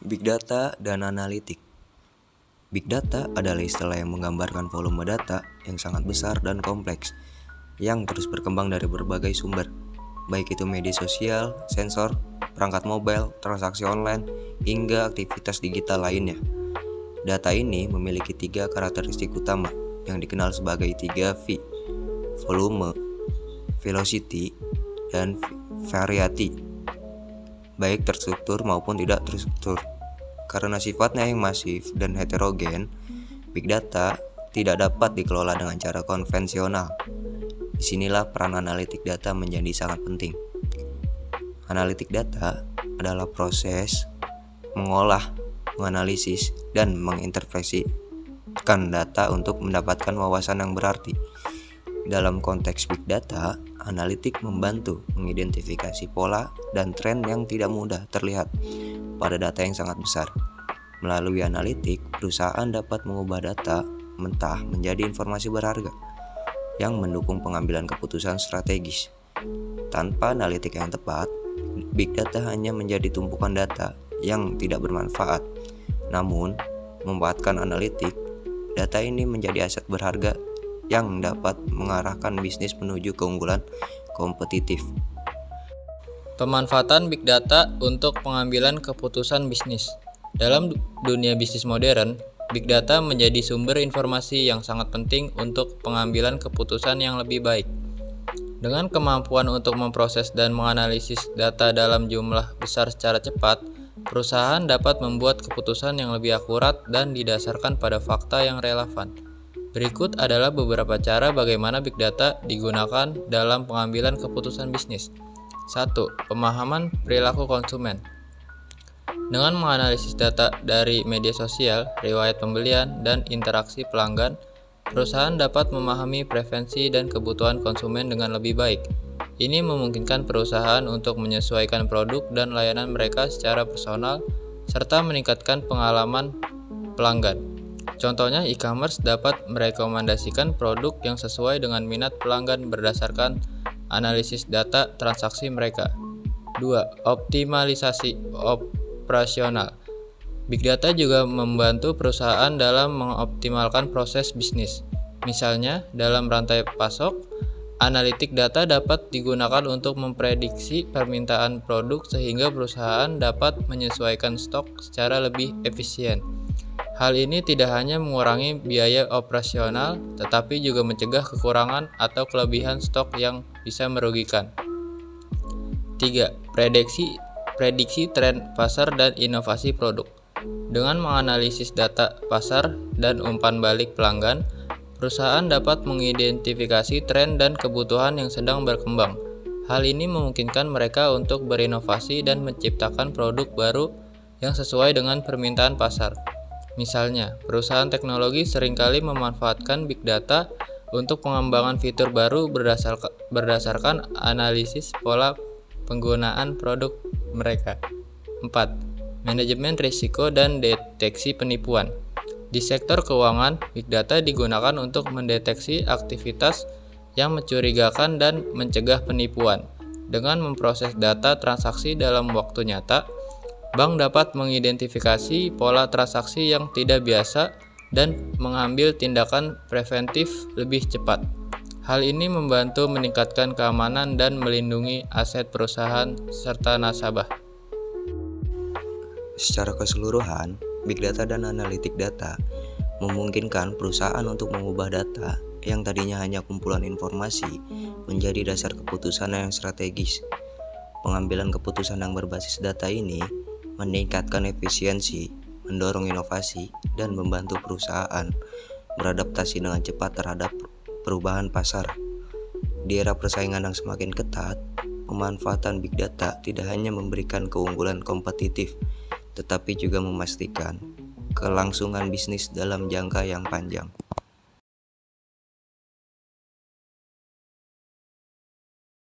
Big Data dan Analitik. Big Data adalah istilah yang menggambarkan volume data yang sangat besar dan kompleks, yang terus berkembang dari berbagai sumber, baik itu media sosial, sensor, perangkat mobile, transaksi online, hingga aktivitas digital lainnya. Data ini memiliki 3 karakteristik utama yang dikenal sebagai 3V: volume, velocity, dan variety, baik terstruktur maupun tidak terstruktur. Karena sifatnya yang masif dan heterogen, Big Data tidak dapat dikelola dengan cara konvensional. Disinilah peran analitik data menjadi sangat penting. Analitik data adalah proses mengolah, menganalisis, dan menginterpretasikan data untuk mendapatkan wawasan yang berarti. Dalam konteks Big Data, analitik membantu mengidentifikasi pola dan tren yang tidak mudah terlihat pada data yang sangat besar. Melalui analitik, perusahaan dapat mengubah data mentah menjadi informasi berharga yang mendukung pengambilan keputusan strategis. Tanpa analitik yang tepat, Big Data hanya menjadi tumpukan data yang tidak bermanfaat. Namun, memanfaatkan analitik, data ini menjadi aset berharga yang dapat mengarahkan bisnis menuju keunggulan kompetitif. Pemanfaatan Big Data untuk pengambilan keputusan bisnis. Dalam dunia bisnis modern, Big Data menjadi sumber informasi yang sangat penting untuk pengambilan keputusan yang lebih baik. Dengan kemampuan untuk memproses dan menganalisis data dalam jumlah besar secara cepat, perusahaan dapat membuat keputusan yang lebih akurat dan didasarkan pada fakta yang relevan. Berikut adalah beberapa cara bagaimana Big Data digunakan dalam pengambilan keputusan bisnis. 1. Pemahaman perilaku konsumen. Dengan menganalisis data dari media sosial, riwayat pembelian, dan interaksi pelanggan, perusahaan dapat memahami preferensi dan kebutuhan konsumen dengan lebih baik. Ini memungkinkan perusahaan untuk menyesuaikan produk dan layanan mereka secara personal, serta meningkatkan pengalaman pelanggan. Contohnya, e-commerce dapat merekomendasikan produk yang sesuai dengan minat pelanggan berdasarkan analisis data transaksi mereka. 2. Optimalisasi operasional. Big Data juga membantu perusahaan dalam mengoptimalkan proses bisnis. Misalnya, dalam rantai pasok, analitik data dapat digunakan untuk memprediksi permintaan produk sehingga perusahaan dapat menyesuaikan stok secara lebih efisien. Hal ini tidak hanya mengurangi biaya operasional, tetapi juga mencegah kekurangan atau kelebihan stok yang bisa merugikan. 3. Prediksi tren pasar dan inovasi produk. Dengan menganalisis data pasar dan umpan balik pelanggan, perusahaan dapat mengidentifikasi tren dan kebutuhan yang sedang berkembang. Hal ini memungkinkan mereka untuk berinovasi dan menciptakan produk baru yang sesuai dengan permintaan pasar. Misalnya, perusahaan teknologi seringkali memanfaatkan Big Data untuk pengembangan fitur baru berdasarkan analisis pola penggunaan produk mereka. 4. Manajemen risiko dan deteksi penipuan. Di sektor keuangan, Big Data digunakan untuk mendeteksi aktivitas yang mencurigakan dan mencegah penipuan. Dengan memproses data transaksi dalam waktu nyata, bank dapat mengidentifikasi pola transaksi yang tidak biasa dan mengambil tindakan preventif lebih cepat. Hal ini membantu meningkatkan keamanan dan melindungi aset perusahaan serta nasabah. Secara keseluruhan, Big Data dan Analitik Data memungkinkan perusahaan untuk mengubah data yang tadinya hanya kumpulan informasi menjadi dasar keputusan yang strategis. Pengambilan keputusan yang berbasis data ini meningkatkan efisiensi, mendorong inovasi, dan membantu perusahaan beradaptasi dengan cepat terhadap perubahan pasar. Di era persaingan yang semakin ketat, pemanfaatan Big Data tidak hanya memberikan keunggulan kompetitif, tetapi juga memastikan kelangsungan bisnis dalam jangka yang panjang.